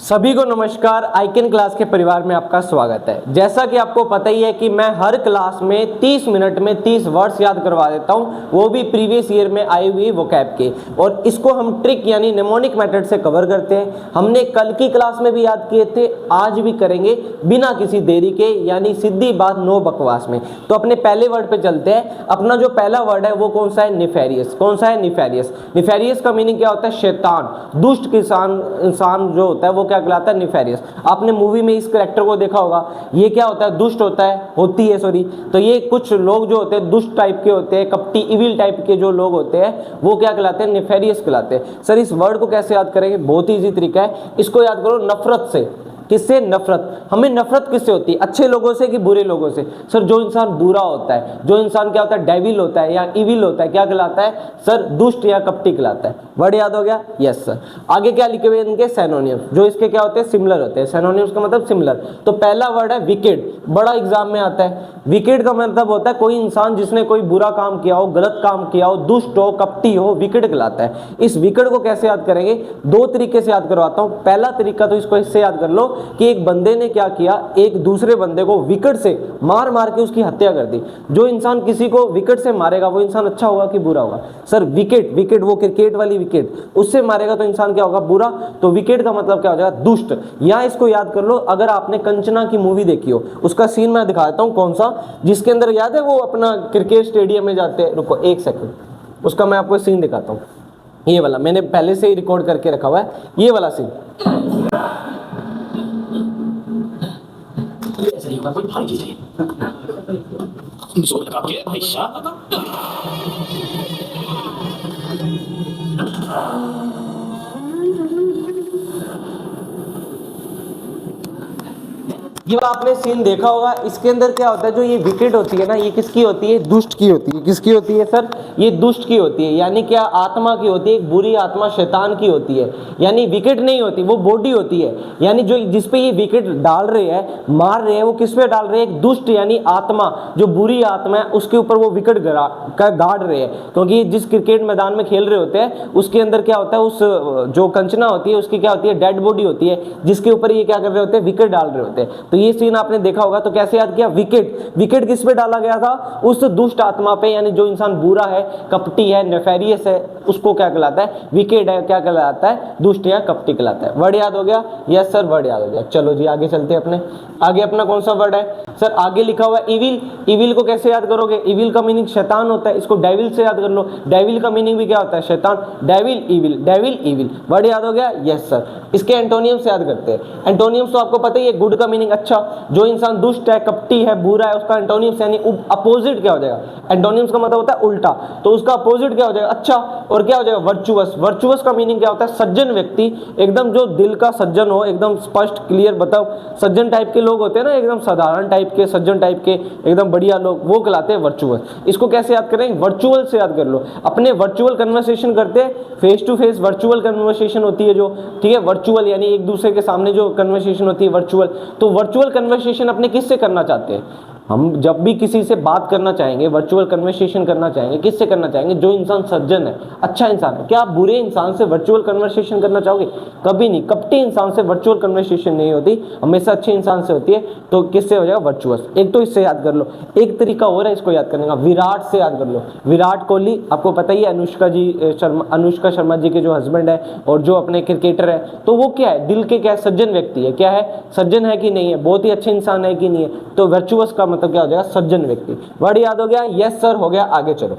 सभी को नमस्कार। आइकन क्लास के परिवार में आपका स्वागत है। जैसा कि आपको पता ही है कि मैं हर क्लास में 30 मिनट में 30 वर्ड्स याद करवा देता हूं, वो भी प्रीवियस ईयर में आई हुई वोकैब के, और इसको हम ट्रिक यानी निमोनिक मेथड से कवर करते हैं। हमने कल की क्लास में भी याद किए थे, आज भी करेंगे बिना किसी देरी के, यानी सीधी बात, नो बकवास में। तो अपने पहले वर्ड पे चलते हैं। अपना जो पहला वर्ड है वो कौन सा है? निफेरियस। कौन सा है? निफेरियस। निफेरियस का मीनिंग क्या होता है? शैतान, दुष्ट किसान इंसान जो होता है वो क्या कहलाता है? निफेरियस। आपने मूवी में इस कैरेक्टर को देखा होगा। ये क्या होता है? दुष्ट होता है, होती है सॉरी। तो ये कुछ लोग जो होते हैं दुष्ट टाइप के होते हैं, कपटी इविल टाइप के जो लोग होते हैं वो क्या कहलाते हैं? निफेरियस कहलाते हैं। सर इस वर्ड को कैसे याद करेंगे? बहुत ईजी तरीका है, इसको याद करो नफरत से। किससे? नफरत। हमें नफरत किससे होती है? अच्छे लोगों से कि बुरे लोगों से? सर जो इंसान बुरा होता है, जो इंसान क्या होता है? डेविल होता है या इविल होता है, क्या कहलाता है? सर दुष्ट या कपटी कहलाता है। वर्ड याद हो गया? Yes sir. आगे क्या लिखे हुए इनके? सिनोनिम्स, जो इसके क्या होते हैं? सिमिलर होते हैं। सिनोनिम्स का मतलब सिमिलर। तो पहला वर्ड है विकेड, बड़ा एग्जाम में आता है। विकेड का मतलब होता है कोई इंसान जिसने कोई बुरा काम किया हो, गलत काम किया हो, दुष्ट हो, कपटी हो, विकेड कहलाता है। इस विकेड को कैसे याद करेंगे? दो तरीके से याद करवाता हूं। पहला तरीका तो इसको इससे याद कर लो कि एक बंदे ने क्या किया, एक दूसरे बंदे को विकेट से मार मार के उसकी हत्या कर दी। जो इंसान किसी को विकेट से मारेगा वो इंसान अच्छा होगा कि बुरा होगा? सर विकेट, विकेट वो क्रिकेट वाली विकेट, उससे मारेगा तो इंसान क्या होगा? बुरा। तो विकेट का मतलब क्या हो जाएगा? दुष्ट। या इसको याद कर लो, अगर आपने कंचना की मूवी देखी हो, उसका सीन मैं दिखाता हूं कौन सा, जिसके अंदर याद है वो अपना क्रिकेट स्टेडियम में जाते हैं। रुको एक सेकंड, उसका मैं आपको सीन दिखाता हूं। ये वाला मैंने पहले से ही रिकॉर्ड करके रखा हुआ है, ये वाला सीन। कोई भारी चीज है जोर लगा के भाई शाह। ये आपने सीन देखा होगा। इसके अंदर क्या होता है, जो ये विकेट होती है ना, ये किसकी होती है? दुष्ट की होती है। किसकी होती है सर? ये दुष्ट की होती है, यानी क्या? आत्मा की होती है। एक बुरी आत्मा शैतान की होती है। यानी विकेट नहीं होती, वो बॉडी होती है। यानी जो जिसपे ये विकेट डाल रहे हैं, मार रहे हैं, वो किस पे डाल रहे हैं? एक दुष्ट यानी आत्मा, जो बुरी आत्मा है उसके ऊपर वो विकेट गाड़ रहे हैं। क्योंकि जिस क्रिकेट मैदान में खेल रहे होते हैं उसके अंदर क्या होता है, उस जो कंचना होती है उसकी क्या होती है? डेड बॉडी होती है, जिसके ऊपर ये क्या कर रहे होते हैं? विकेट डाल रहे होते हैं। तो ये सीन आपने देखा होगा। तो कैसे याद किया? विकेट। विकेट किस पे डाला गया था? उस दुष्ट आत्मा पे, यानी जो इंसान बुरा है, कपटी है, नेफेरियस है, उसको क्या कहलाता है? विकेट है, क्या कहलाता है? दुष्ट या कपटी कहलाता है। वर्ड याद हो गया? यस सर, वर्ड याद हो गया। चलो जी आगे चलते हैं। अपने आगे अपना कौन सा वर्ड है सर? आगे लिखा हुआ है इविल। इविल को कैसे याद करोगे? इविल का मीनिंग शैतान होता है, इसको डेविल से याद कर लो। डेविल का मीनिंग भी क्या होता है? शैतान। Devil evil, devil evil. Word याद हो गया? Yes sir. इसके एंटोनियम से याद करते हैं। एंटोनियम्स तो आपको पता ही है। गुड का मीनिंग अच्छा, जो इंसान दुष्ट है, कपटी है, बुरा है, उसका एंटोनिम्स यानी अपोजिट क्या हो जाएगा? एंटोनिम्स का मतलब होता है उल्टा, तो उसका अपोजिट क्या हो जाएगा? अच्छा। और क्या हो जाएगा? वर्चुअस। वर्चुअस का मीनिंग क्या होता है? सज्जन व्यक्ति, एकदम जो दिल का सज्जन हो, एकदम स्पष्ट क्लियर बताओ। सज्जन टाइप के लोग होते हैं ना, एकदम साधारण टाइप के, सज्जन टाइप के, एकदम बढ़िया लोग, वो कहलाते हैं वर्चुअस। इसको कैसे याद करें? वर्चुअल से याद कर लो। अपने वर्चुअल कन्वर्सेशन करते हैं, face to face virtual conversation होती है जो, ठीक है, वर्चुअल यानी एक दूसरे के सामने जो कन्वर्सेशन होती है वर्चुअल। तो वर्चुअल कन्वर्सेशन अपने किससे करना चाहते हैं? हम जब भी किसी से बात करना चाहेंगे, वर्चुअल कन्वर्सेशन करना चाहेंगे, किससे करना चाहेंगे? जो इंसान सज्जन है, अच्छा इंसान है। क्या आप बुरे इंसान से वर्चुअल कन्वर्सेशन करना चाहोगे? कभी नहीं। कपटी इंसान से वर्चुअल कन्वर्सेशन नहीं होती, हमेशा अच्छे इंसान से होती है। तो किससे हो जाएगा? वर्चुअस। एक तो इससे याद कर लो। एक तरीका और है इसको याद करने का, विराट से याद कर लो। विराट कोहली आपको पता ही है, अनुष्का शर्मा जी के जो हस्बैंड है और जो अपने क्रिकेटर है, तो वो क्या है? दिल के क्या है? सज्जन व्यक्ति है। क्या है? सज्जन है कि नहीं है? बहुत ही अच्छे इंसान है कि नहीं है? तो वर्चुअस का मतलब क्या हो जाएगा? सज्जन व्यक्ति। वर्ड याद हो गया? यस सर, हो गया। आगे चलो।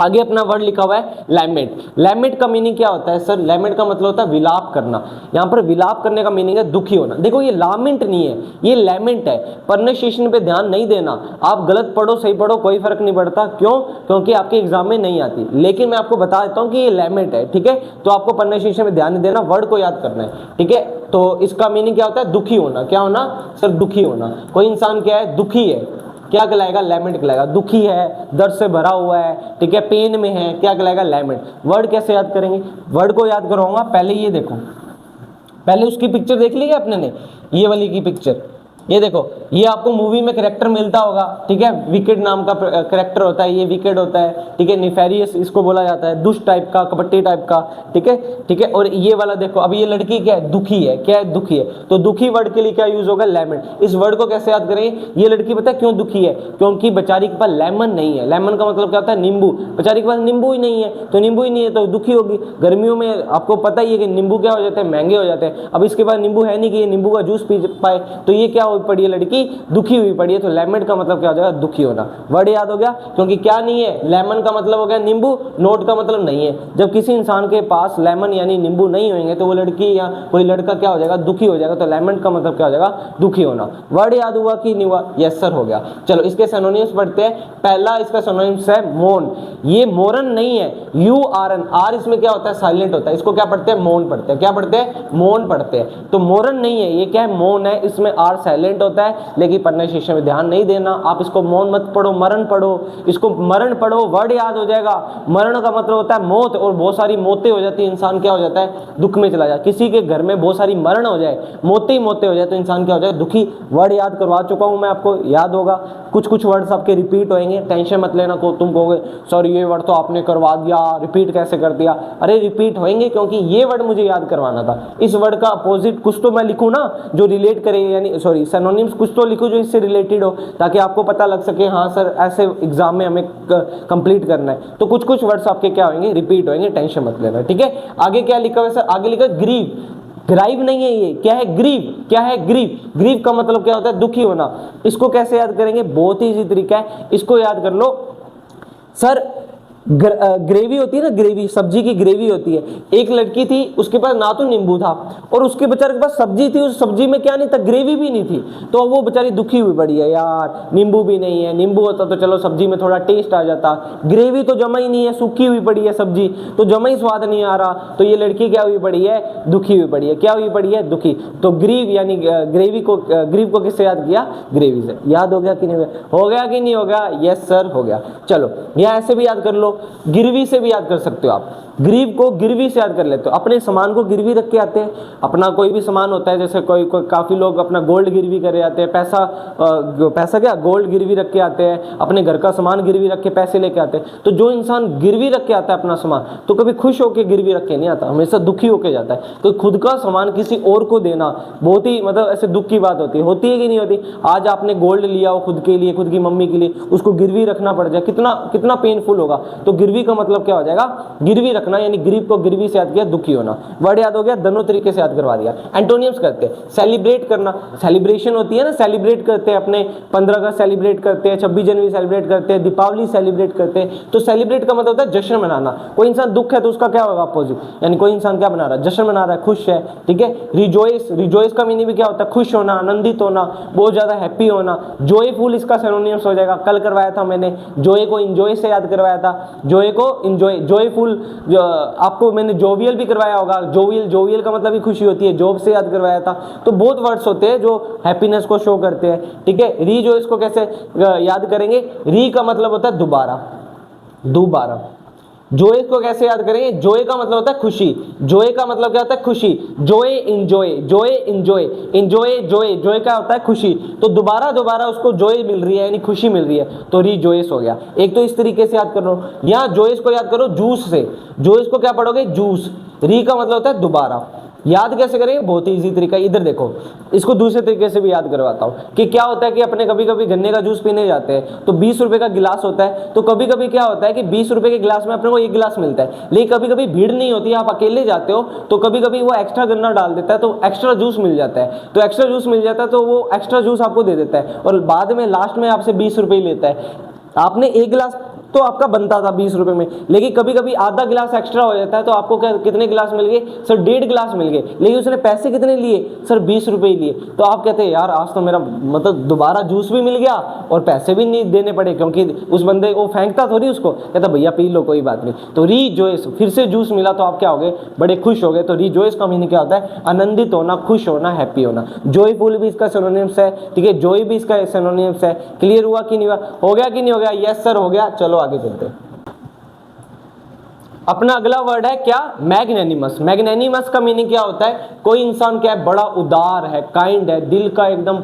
आगे अपना वर्ड लिखा हुआ है लैमेंट। लैमेंट का मीनिंग क्या होता है सर? लैमेंट का मतलब होता है विलाप करना। यहाँ पर विलाप करने का मीनिंग है दुखी होना। देखो ये लामेंट नहीं है, ये लैमेंट है। प्रोनाउंसिएशन पे ध्यान नहीं देना। आप गलत पढ़ो सही पढ़ो कोई फर्क नहीं पड़ता। क्यों? क्योंकि आपके एग्जाम में नहीं आती। लेकिन मैं आपको बता देता हूँ कि ये लैमेंट है, ठीक है। तो आपको प्रोनाउंसिएशन पे ध्यान नहीं देना, वर्ड को याद करना है, ठीक है। तो इसका मीनिंग क्या होता है? दुखी होना। क्या होना सर? दुखी होना। कोई इंसान क्या है? दुखी है, क्या कहलाएगा? लैमेंट कहलाएगा। दुखी है, दर्द से भरा हुआ है, ठीक है, पेन में है, क्या कहलाएगा? लैमेंट। वर्ड कैसे याद करेंगे? वर्ड को याद कराऊंगा। पहले ये देखो, पहले उसकी पिक्चर देख ली है अपने ने, ये वाली की पिक्चर, ये देखो, ये आपको मूवी में करेक्टर मिलता होगा, ठीक है, विकेट नाम का करेक्टर होता है, ये विकेट होता है, ठीक है, निफेरियस इसको बोला जाता है, दुष्ट टाइप का, कपटी टाइप का, ठीक है, ठीक है। और ये वाला देखो, अब ये लड़की क्या है, दुखी है, क्या है, दुखी है, तो दुखी वर्ड के लिए क्या यूज होगा, लेमन। इस वर्ड को कैसे याद करें, ये लड़की पता है क्यों दुखी है, क्योंकि बेचारी के पास लेमन नहीं है। लेमन का मतलब क्या होता है, नींबू, बेचारी के पास नींबू ही नहीं है, तो नींबू ही नहीं है तो दुखी होगी। गर्मियों में आपको पता ही है कि नींबू क्या हो जाते हैं, महंगे हो जाते हैं। अब इसके पास नींबू है नहीं कि ये नींबू का जूस पी पाए, तो ये क्या हो पड़ी है, लड़की दुखी हुई पड़ी है। तो लेमन का मतलब क्या हो जाएगा, दुखी होना। वर्ड याद हो गया, क्योंकि क्या नहीं है, लेमन का मतलब हो गया नींबू, नोट का मतलब नहीं है। जब किसी इंसान के पास लेमन यानी नींबू नहीं होंगे तो वो लड़की या कोई लड़का क्या हो जाएगा, दुखी हो जाएगा। तो लेमन का मतलब क्या हो जाएगा, दुखी होना। वर्ड याद हुआ कि नहीं हुआ, यस सर हो गया। चलो इसके सिनोनिम्स पढ़ते हैं। पहला इसका सिनोनिम्स है मौन। ये मोरन नहीं है, यू आर एन, आर इसमें क्या होता है, साइलेंट होता है। इसको क्या पढ़ते हैं, मौन पढ़ते हैं। क्या पढ़ते हैं, मौन पढ़ते हैं। तो मोरन नहीं है, ये क्या है, मौन है। इसमें आर साइलेंट होता है, लेकिन पढ़ने शिक्षण में ध्यान नहीं देना। आप इसको मौन मत पढ़ो, मरण पढ़ो। इसको मरण पढ़ो, वर्ड याद हो जाएगा। मरण का मतलब होता है मौत, और बहुत सारी मौतें हो जाती है, इंसान क्या हो जाता है, दुख में चला जाता है। किसी के घर में बहुत सारी मरण हो जाए, मोते ही मोते हो जाए, तो इंसान क्या हो जाए, दुखी। वर्ड याद करवा चुका हूं मैं आपको, याद होगा। कुछ कुछ वर्ड्स आपके रिपीट होंगे, टेंशन मत लेना। को तुम कहोगे सर ये वर्ड तो आपने करवा दिया, रिपीट कैसे कर दिया। अरे रिपीट होंगे, क्योंकि ये वर्ड मुझे याद करवाना था। इस वर्ड का अपोजिट कुछ तो मैं लिखूं ना जो रिलेट करे, यानी सॉरी सिनोनिम्स कुछ तो लिखूं जो इससे रिलेटेड हो, ताकि आपको पता लग सके हाँ सर ऐसे एग्जाम में हमें कंप्लीट करना है। तो कुछ कुछ वर्ड्स आपके क्या होंगे, रिपीट होंगे, टेंशन मत लेना, ठीक है। आगे क्या लिखा हुआ है सर, आगे लिखा ग्रीव। ग्राइव नहीं है, ये क्या है, ग्रीव। क्या है, ग्रीव। ग्रीव का मतलब क्या होता है, दुखी होना। इसको कैसे याद करेंगे, बहुत ही इजी तरीका है, इसको याद कर लो सर। ग्रेवी होती है ना, ग्रेवी, सब्जी की ग्रेवी होती है। एक लड़की थी, उसके पास ना तो नींबू था और उसके बेचारे के पास सब्जी थी, उस सब्जी में क्या नहीं था, ग्रेवी भी नहीं थी। तो वो बेचारी दुखी हुई पड़ी है, यार नींबू भी नहीं है, नींबू होता तो चलो सब्जी में थोड़ा टेस्ट आ जाता, ग्रेवी तो जमा ही नहीं है, सूखी हुई पड़ी है सब्जी, तो जमा ही स्वाद नहीं आ रहा। तो ये लड़की क्या हुई पड़ी है, दुखी हुई पड़ी है। क्या हुई पड़ी है, दुखी। तो ग्रीव यानी ग्रेवी को, ग्रीव को किससे याद किया, ग्रेवी से। याद हो गया कि नहीं हो गया कि नहीं हो गया, यस सर हो गया। चलो यह ऐसे भी याद कर लो, गिरवी से भी याद कर सकते हो आप। ग्रीव को गिरवी से याद कर लेते हो, अपने सामान को गिरवी रख के आते हैं। अपना कोई भी सामान होता है, जैसे कोई काफी लोग अपना गोल्ड गिरवी करे आते हैं, पैसा क्या, गोल्ड गिरवी रख के आते हैं, अपने घर का सामान गिरवी रख के पैसे लेके आते हैं। तो जो इंसान गिरवी रख के आता है अपना सामान, तो कभी खुश होकर गिरवी रख के नहीं आता, हमेशा दुखी होकर जाता है। तो खुद का सामान किसी और को देना बहुत ही मतलब ऐसे दुख की बात होती है कि नहीं होती। आज आपने गोल्ड लिया हो खुद के लिए, खुद की मम्मी के लिए, उसको गिरवी रखना पड़ जाए, कितना कितना पेनफुल होगा। तो गिरवी का मतलब क्या हो जाएगा, गिरवी रखना, यानी ग्रीव को गिरवी से याद किया, दुखी होना। वर्ड याद हो गया, दोनों तरीके से याद करवा दिया। एंटोनियम्स करते हैं, सेलिब्रेट करना, सेलिब्रेशन होती है ना, सेलिब्रेट करते हैं अपने 15 अगस्त सेलिब्रेट करते हैं, 26 जनवरी सेलिब्रेट करते हैं, दीपावली सेलिब्रेट करते हैं। तो सेलिब्रेट का मतलब होता है जश्न मनाना। कोई इंसान दुख है तो उसका क्या होगा, अपोजिट, यानी कोई इंसान क्या बना रहा है, जश्न मना रहा है, खुश है, ठीक है। रिजॉइस, रिजॉइस का मीनिंग भी क्या होता है, खुश होना, आनंदित होना, बहुत ज्यादा हैप्पी होना। जॉयफुल इसका सिनोनिम्स हो जाएगा, कल करवाया था मैंने, जॉय को इंजॉय से याद करवाया था, जॉय को इंजॉय, जॉयफुल। आपको मैंने जोवियल भी करवाया होगा, जोवियल, जोवियल का मतलब ही खुशी होती है, जॉब से याद करवाया था। तो बहुत वर्ड्स होते हैं जो हैप्पीनेस को शो करते हैं, ठीक है। रीजॉइस को कैसे याद करेंगे, री का मतलब होता है दोबारा, दोबारा। जोए को कैसे याद करेंगे, जोए का मतलब होता है खुशी, जोए का मतलब क्या होता है, खुशी। जोए इंजॉय, जोए इंजॉय, इंजॉय जोए, जोए का होता है खुशी। तो दोबारा दोबारा उसको जोए मिल रही है, यानी खुशी मिल रही है, तो रीजॉयस हो गया। एक तो इस तरीके से याद कर लो। यहाँ जोइस को याद करो जूस से, जोइस को क्या पढ़ोगे, जूस। री का मतलब होता है दोबारा। याद कैसे करेंगे, बहुत ही इजी तरीका। इधर देखो, इसको दूसरे तरीके से भी याद करवाता हूँ कि क्या होता है कि अपने कभी कभी गन्ने का जूस पीने जाते हैं, तो 20 रुपए का गिलास होता है। तो कभी कभी क्या होता है कि 20 रुपए के गिलास में अपने को एक गिलास मिलता है, लेकिन कभी कभी भीड़ नहीं होती, आप अकेले जाते हो, तो कभी कभी वो एक्स्ट्रा गन्ना डाल देता है, तो एक्स्ट्रा जूस मिल जाता है। तो एक्स्ट्रा जूस मिल जाता है, तो वो एक्स्ट्रा जूस आपको दे देता है, और बाद में लास्ट में आपसे 20 रुपए लेता है। आपने एक गिलास तो आपका बनता था 20 रुपए में, लेकिन कभी कभी आधा गिलास एक्स्ट्रा हो जाता है, तो आपको क्या, कितने गिलास मिल गए सर, 1.5 गिलास मिल गए, लेकिन उसने पैसे कितने लिए सर, 20 रुपए ही लिए। तो आप कहते हैं यार आज तो मेरा मतलब दोबारा जूस भी मिल गया और पैसे भी नहीं देने पड़े, क्योंकि उस बंदे को फेंकता थोड़ी, उसको कहता भैया पी लो कोई बात नहीं। तो रीजॉयस, फिर से जूस मिला तो आप क्या हो गए, बड़े खुश हो गए। तो रीजॉयस का मीनिंग क्या होता है, आनंदित होना, खुश होना, हैप्पी होना। जॉयफुल भी इसका सिनोनिम्स है, ठीक है, जॉय भी इसका सिनोनिम्स है। क्लियर हुआ कि नहीं हुआ, हो गया कि नहीं हो गया, यस सर हो गया। चलो आगे चलते हैं। अपना अगला वर्ड है क्या, मैग्नेनिमस। मैग्नेनिमस का मीनिंग क्या होता है, कोई इंसान क्या है, बड़ा उदार है, काइंड है, दिल का एकदम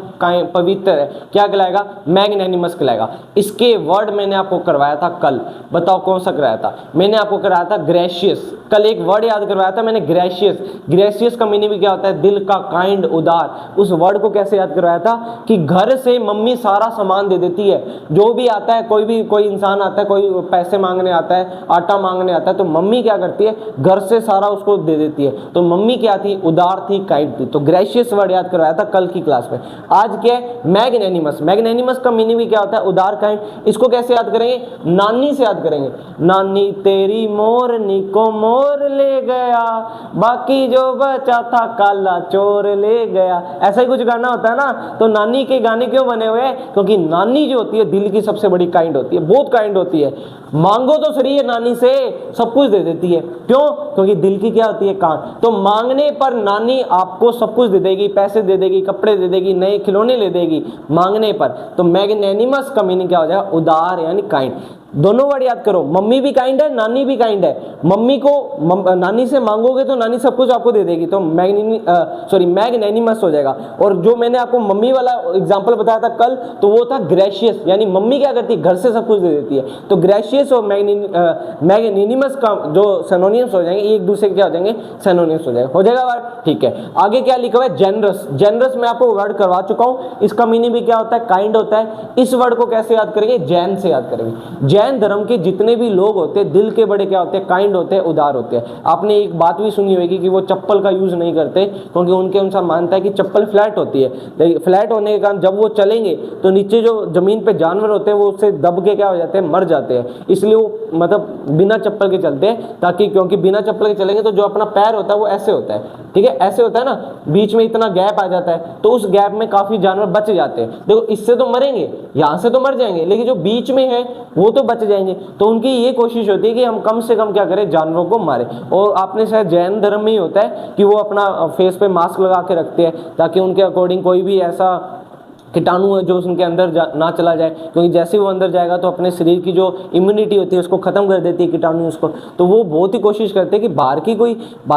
पवित्र है, क्या कहलाएगा, मैग्नेनिमस कहलाएगा। इसके वर्ड मैंने आपको करवाया था कल, बताओ कौन सा कराया था, मैंने आपको कराया था ग्रेशियस। कल एक वर्ड याद करवाया था मैंने, ग्रेशियस। ग्रेशियस का मीनिंग भी क्या होता है, दिल का, काइंड, उदार। उस वर्ड को कैसे याद करवाया था कि घर से मम्मी सारा सामान दे देती है, जो भी आता है, कोई इंसान आता है, कोई पैसे मांगने आता है, आटा मांगने आता है, तो मम्मी क्या करती है, घर से सारा उसको दे देती है। तो मम्मी क्या थी, उदार थी, काइंड थी। तो ग्रेशियस वर्ड याद करवाया था कल की क्लास में। आज क्या है, मैग्नेनिमस। मैग्नेनिमस का मीनिंग भी क्या होता है, उदार, काइंड। इसको कैसे याद करेंगे, नानी से याद करेंगे। नानी तेरी मोरनी को मोर ले गया, बाकी जो बचा था काला चोर ले गया। ऐसा ही कुछ गाना होता है ना। तो नानी के गाने क्यों बने हुए हैं, क्योंकि नानी जो होती है दिल की सबसे बड़ी काइंड होती है, बहुत काइंड होती है। मांगो तो सही है, नानी से सब कुछ दे देती है। क्यों, क्योंकि दिल की क्या होती है, कान। तो मांगने पर नानी आपको सब कुछ दे देगी, पैसे दे देगी, कपड़े दे देगी, नए खिलौने ले देगी मांगने पर। तो मैग्नेनिमस का मीनिंग क्या हो जाएगा, उदार यानी काइंड। दोनों वर्ड याद करो, मम्मी भी काइंड है, नानी भी काइंड है। मम्मी को नानी से मांगोगे तो नानी सब कुछ आपको दे देगी, तो मैग्नेनिमस हो जाएगा। और जो मैंने आपको मम्मी वाला एग्जांपल बताया था कल, तो वो था ग्रेशियस, यानी मम्मी क्या करती है, घर से सब कुछ दे देती है। तो ग्रेशियस और मैग्नेनिमस का जो सिनोनिम्स हो जाएंगे, एक दूसरे के क्या हो जाएंगे, सिनोनिम्स हो जाएगा वर्ड। ठीक है, आगे क्या लिखा हुआ है, जेनरस। जेनरस मैं आपको वर्ड करवा चुका हूं, इसका मीनिंग भी क्या होता है, काइंड होता है। इस वर्ड को कैसे याद करेंगे, जैन से याद करेंगे। जैन धर्म के जितने भी लोग होते हैं, दिल के बड़े क्या होते हैं, काइंड होते हैं, उदार होते हैं। आपने एक बात भी सुनी होगी कि वो चप्पल का यूज नहीं करते, क्योंकि उनके अनुसार मानता है कि चप्पल फ्लैट होती है। फ्लैट होने के कारण जब वो चलेंगे तो नीचे जो जमीन पे जानवर होते हैं वो उससे दब के क्या हो जाते हैं, मर जाते हैं। इसलिए वो मतलब बिना चप्पल के चलते हैं, ताकि, क्योंकि बिना चप्पल के चलेंगे तो जो अपना पैर होता है वो ऐसे होता है, ठीक है, ऐसे होता है ना, बीच में इतना गैप आ जाता है, तो उस गैप में काफी जानवर बच जाते हैं। देखो इससे तो मरेंगे, यहाँ से तो मर जाएंगे, लेकिन जो बीच में है वो तो बच जाएंगे। तो उनकी ये कोशिश होती है कि हम कम से कम क्या करें, जानवरों को मारें। और आपने शायद जैन धर्म में ही होता है कि वो अपना फेस पे मास्क लगा के रखते हैं, ताकि उनके अकॉर्डिंग कोई भी ऐसा कीटाणु है जो उसके अंदर ना चला जाए, क्योंकि जैसे वो अंदर जाएगा तो अपने शरीर की जो इम्यूनिटी होती है उसको खत्म कर देती है कीटाणु उसको। तो वो बहुत ही कोशिश करते हैं कि बाहर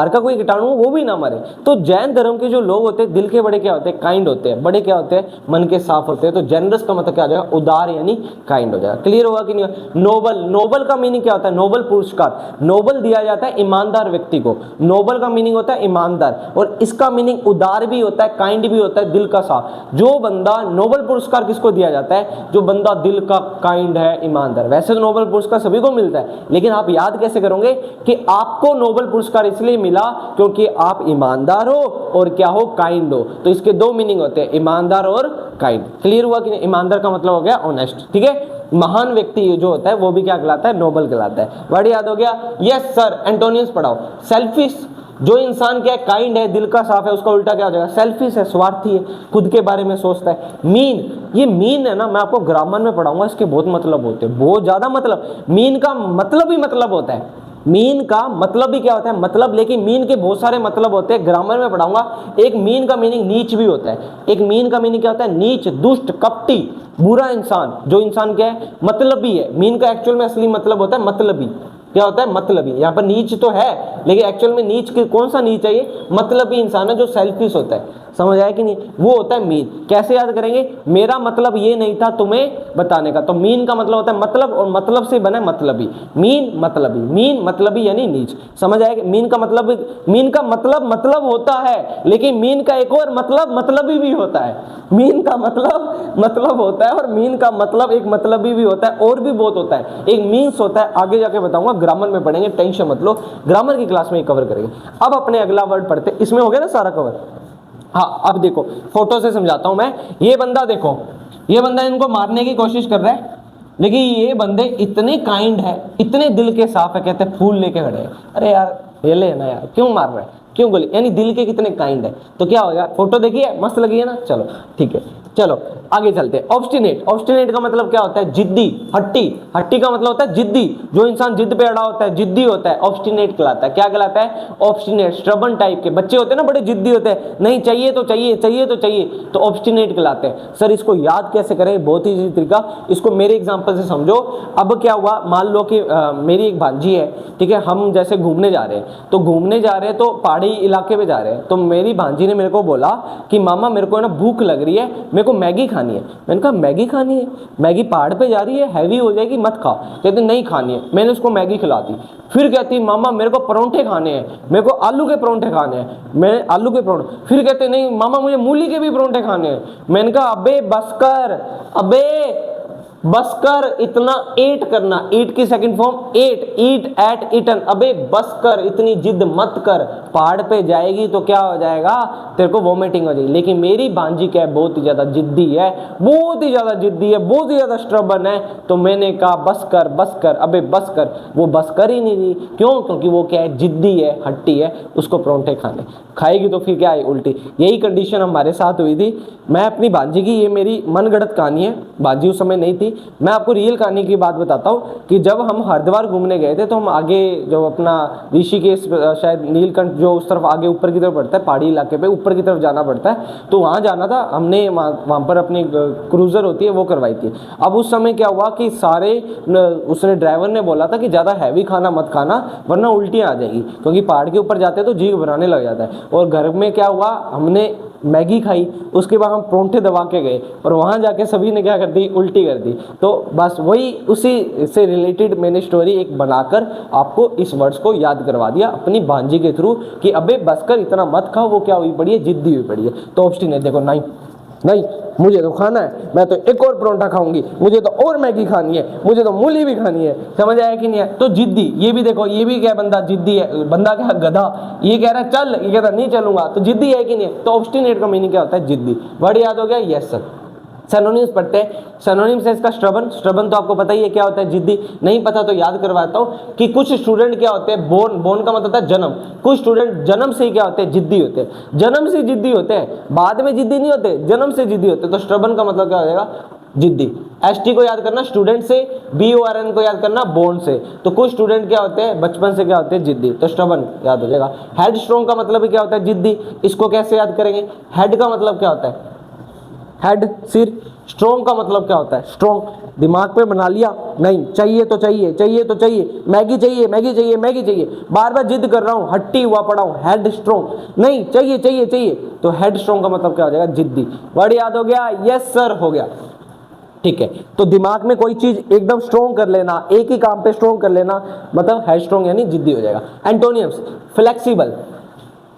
का कोई कीटाणु वो भी ना मरे। तो जैन धर्म के जो लोग होते हैं, दिल के बड़े क्या होते हैं, काइंड होते हैं, बड़े क्या होते हैं, मन के साफ होते हैं। तो जेनरस का मतलब क्या हो जाएगा, उदार यानी काइंड हो जाएगा। क्लियर होगा कि नहीं। नोबल, नोबल का मीनिंग क्या होता है, नोबल पुरस्कार। नोबल दिया जाता है ईमानदार व्यक्ति को, नोबल का मीनिंग होता है ईमानदार, और इसका मीनिंग उदार भी होता है, काइंड भी होता है, दिल का साफ। जो बंदा, नोबल पुरस्कार किसको दिया जाता है, जो बंदा दिल का काइंड है, ईमानदार। वैसे तो नोबल पुरस्कार सभी को मिलता है, लेकिन आप याद कैसे करोगे कि आपको नोबल पुरस्कार इसलिए मिला क्योंकि आप ईमानदार हो और क्या हो, काइंड हो। तो इसके दो मीनिंग होते हैं, ईमानदार और काइंड। क्लियर हुआ कि नहीं। ईमानदार का मतलब हो गया ऑनेस्ट, ठीक है। महान व्यक्ति जो होता है वो भी क्या कहलाता है, नोबल कहलाता है। वर्ड याद हो गया। यस सर, एंटोनियम्स पढ़ाओ। सेल्फिश, जो इंसान क्या है, काइंड है, दिल का साफ है, उसका उल्टा क्या हो जाएगा, सेल्फिश है, स्वार्थी है, खुद के बारे में सोचता है। मीन, ये मीन है ना, मैं आपको ग्रामर में पढ़ाऊंगा, इसके बहुत मतलब होते हैं, बहुत ज्यादा मतलब। मीन का मतलब ही मतलब होता है, मीन का मतलब भी क्या होता है, मतलब। लेकिन मीन के बहुत सारे मतलब होते हैं, ग्रामर में पढ़ाऊंगा। एक मीन का मीनिंग नीच भी होता है। एक मीन का मीनिंग क्या होता है, नीच, दुष्ट, कपटी, बुरा इंसान। जो इंसान क्या है, मतलबी है। मीन का एक्चुअल में असली मतलब होता है मतलबी। क्या होता है, मतलबी। यहाँ पर नीच तो है, लेकिन एक्चुअल में नीच की कौन सा नीच है, ये मतलबी इंसान है जो सेल्फिश होता है। समझ आया कि नहीं। वो होता है मीन। कैसे याद करेंगे, मेरा मतलब ये नहीं था तुम्हें बताने का। तो मीन का मतलब होता है मतलब, और मतलब से बना मतलबी। मीन मतलबी, मीन मतलबी यानी नीच। समझ आएगा। मीन का मतलब होता है, लेकिन मीन का एक और मतलब मतलबी भी होता है। मीन का मतलब होता है, और मीन का मतलब एक मतलबी भी होता है, और भी बहुत होता है। एक मीन्स होता है, आगे जाके बताऊंगा, ग्रामर में पढ़ेंगे, टेंशन मत लो, ग्रामर की क्लास में कवर करेंगे। अब अपने अगला वर्ड पढ़ते। इसमें हो गया ना सारा कवर। हाँ, अब देखो फोटो से समझाता हूं मैं। ये बंदा देखो, ये बंदा इनको मारने की कोशिश कर रहा है, लेकिन ये बंदे इतने काइंड है, इतने दिल के साफ है, कहते हैं फूल लेके खड़े हैं। अरे यार ये ले ना यार, क्यों मार रहा है, क्यों गोली, यानी दिल के कितने काइंड है। तो क्या होगा, फोटो देखिए मस्त लगी है ना, चलो ठीक है। चलो आगे चलते हैं। ऑब्स्टिनेट, ऑब्स्टिनेट का मतलब क्या होता है, जिद्दी, हट्टी, हट्टी का मतलब होता है जिद्दी, जो इंसान जिद पे अड़ा होता है, जिद्दी होता है, ऑब्स्टिनेट कहलाता है। क्या कहलाता है, ऑब्स्टिनेट। स्टबर्न टाइप के बच्चे होते हैं ना, बड़े जिद्दी होते हैं, नहीं चाहिए तो चाहिए, चाहिए तो चाहिए, तो ऑब्स्टिनेट कहलाते हैं। सर इसको याद कैसे करें, बहुत ही तरीका, इसको मेरे एग्जांपल से समझो। अब क्या हुआ, मान लो कि मेरी एक भांजी है, ठीक है, हम जैसे घूमने जा रहे हैं, तो घूमने जा रहे हैं तो पहाड़ी इलाके में जा रहे हैं, तो मेरी भांजी ने मेरे को बोला कि मामा मेरे को ना भूख लग रही है, मेरे को मैगी खानी है। मैंने कहा मैगी खानी है, मैगी पहाड़ पे जा रही है, हैवी हो जाएगी, मत खाओ। कहते नहीं खानी है। मैंने उसको मैगी खिला दी। फिर कहती मामा मेरे को परोंठे खाने हैं, मेरे को आलू के परोंठे खाने हैं, मैं आलू के परोंठे। फिर कहते नहीं मामा मुझे मूली के भी परोंठे खाने हैं। मैंने कहा अबे बस कर, अबे बस कर, इतना एट करना, ईट की सेकंड फॉर्म एट, ईट एट ईटन, अबे बस कर, इतनी जिद मत कर, पहाड़ पे जाएगी तो क्या हो जाएगा, तेरे को वोमिटिंग हो जाएगी। लेकिन मेरी भांजी क्या है, बहुत ही ज्यादा जिद्दी है, बहुत ही ज्यादा जिद्दी है, बहुत ही ज्यादा स्ट्रबन है। तो मैंने कहा बस कर, बस कर, अबे बस कर। वो बस कर ही नहीं रही, क्यों, क्योंकि वो क्या है, जिद्दी है, हट्टी है, उसको परोंठे खाने, खाएगी तो फिर क्या है, उल्टी। यही कंडीशन हमारे साथ हुई थी। मैं अपनी भांजी की, ये मेरी मनगढ़ंत कहानी है, भांजी उस समय नहीं थी, मैं आपको रियल कहानी की बात बताता हूँ कि जब हम हरिद्वार घूमने गए थे, तो हम आगे जो अपना ऋषिकेश, शायद नीलकंठ जो उस तरफ आगे ऊपर की तरफ पड़ता है, पहाड़ी इलाके पे ऊपर की तरफ जाना पड़ता है, तो वहाँ जाना था। हमने वहाँ पर अपनी क्रूजर होती है वो करवाई थी। अब उस समय क्या हुआ कि सारे, उसने ड्राइवर ने बोला था कि ज़्यादा हैवी खाना मत खाना वरना उल्टियाँ आ जाएगी, क्योंकि पहाड़ के ऊपर जाते हैं तो जी घबराने लग जाता है। और घर में क्या हुआ, हमने मैगी खाई, उसके बाद हम परोंठे दबा के गए और वहाँ जाके सभी ने क्या कर दी, उल्टी कर दी। तो बस वही उसी से रिलेटेड मैंने स्टोरी एक बनाकर आपको इस वर्ड्स को याद करवा दिया अपनी भांजी के थ्रू कि अबे बस कर, इतना मत खाओ, वो क्या हुई पड़ी है, जिद्दी हुई पड़ी है। तो ऑब्स्टिनेट, देखो नहीं नहीं मुझे तो खाना है, मैं तो एक और परोंठा खाऊंगी, मुझे तो और मैगी खानी है, मुझे तो मूली भी खानी है। समझ आया कि नहीं है। तो जिद्दी, ये भी देखो, ये भी क्या बंदा जिद्दी है, बंदा क्या गधा, ये कह रहा है चल, ये कहता नहीं चलूंगा, तो जिद्दी है कि नहीं है। तो ऑब्स्टिनेट का मीनिंग क्या होता है, जिद्दी। वर्ड याद हो गया, यस सर। सिनोनिम्स पढ़ते हैं। सिनोनिम्स है इसका स्टबर्न, स्टबर्न तो आपको पता ही है क्या होता है, जिद्दी। नहीं पता तो याद करवाता हूँ कि कुछ स्टूडेंट क्या होते हैं, बोर्न, बोर्न का मतलब होता है जन्म, कुछ स्टूडेंट जन्म से ही क्या होते हैं, जिद्दी होते हैं, जन्म से जिद्दी होते हैं, बाद में जिद्दी नहीं होते, जन्म से जिद्दी होते हैं। तो स्टबर्न का मतलब क्या हो जाएगा, जिद्दी। एसटी को याद करना स्टूडेंट से, BORN को याद करना बोर्न से। तो कुछ स्टूडेंट क्या होते हैं, बचपन से क्या होते हैं, जिद्दी, तो स्टबर्न याद हो जाएगा। हेड स्ट्रॉन्ग का मतलब क्या होता है, जिद्दी। इसको कैसे याद करेंगे, हेड का मतलब क्या होता है, हेड सिर, स्ट्रॉन्ग का मतलब क्या होता है, स्ट्रॉन्ग। दिमाग पे बना लिया, नहीं चाहिए तो चाहिए, चाहिए तो चाहिए, मैगी चाहिए, मैगी चाहिए, मैगी चाहिए, बार बार जिद कर रहा हूँ, हट्टी हुआ पड़ा हूँ, हेड स्ट्रॉन्ग, नहीं चाहिए चाहिए चाहिए, तो हेड स्ट्रॉन्ग का मतलब क्या हो जाएगा, जिद्दी। वर्ड याद हो गया, यस सर हो गया, ठीक है। तो दिमाग में कोई चीज एकदम स्ट्रॉन्ग कर लेना, एक ही काम पे स्ट्रॉन्ग कर लेना, मतलब हेड स्ट्रॉन्ग यानी जिद्दी हो जाएगा। एंटोनियम्स, फ्लेक्सिबल।